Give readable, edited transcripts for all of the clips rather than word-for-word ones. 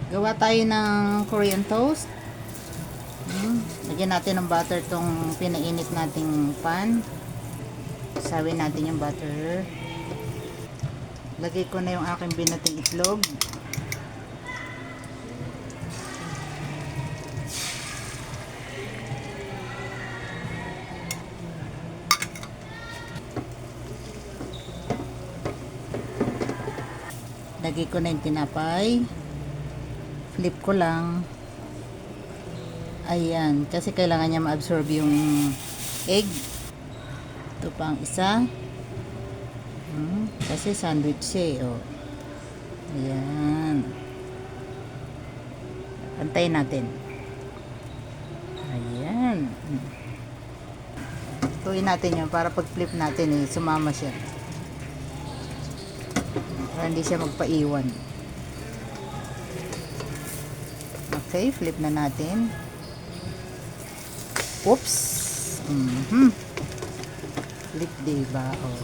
Gawa tayo ng Korean toast. Lagyan natin ng butter tong pinainit nating pan. Sawin natin yung butter. Lagay ko na yung aking binating itlog. Lagay ko na yung tinapay. Flip ko lang. Ayan, kasi kailangan niya ma-absorb yung egg. Ito pa ang isa. Kasi sandwich siya, oh. Ayan. Antayin natin. Ayan. Tuin natin yun para pag flip natin, sumama siya. Para hindi siya magpaiwan. Okay, flip na natin. Oops. Flip, diba? Oh.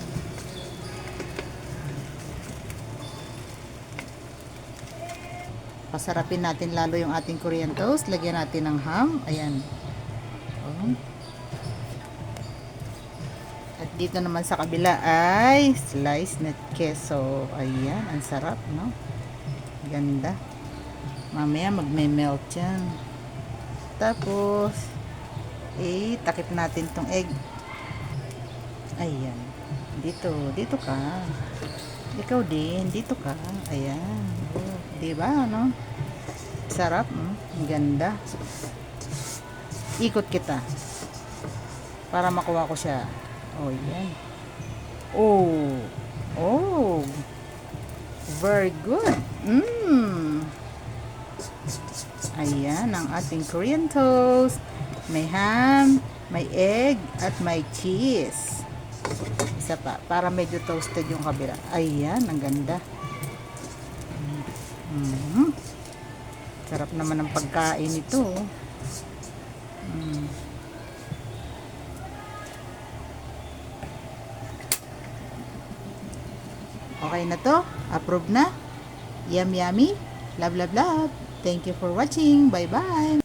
Pasarapin natin lalo yung ating Korean toast. Lagyan natin ng ham. Ayan. Oh. At dito naman sa kabila ay sliced na queso. Ayan, ang sarap, no? Ganda. Mamaya magme-melt yan. Tapos, takip natin tong egg. Ayan. Dito ka. Ikaw din, dito ka. Ayan. Oh, diba, no? Sarap, Ang ganda. Ikot kita. Para makuha ko siya. Oh, yan. Oh. Oh. Very good. Ayan, ang ating Korean toast. May ham, may egg, at may cheese. Isa pa, para medyo toasted yung kabila. Ayan, ang ganda. Sarap naman ng pagkain ito. Okay na to? Approve na? Yum yummy? Love love love. Thank you for watching. Bye bye.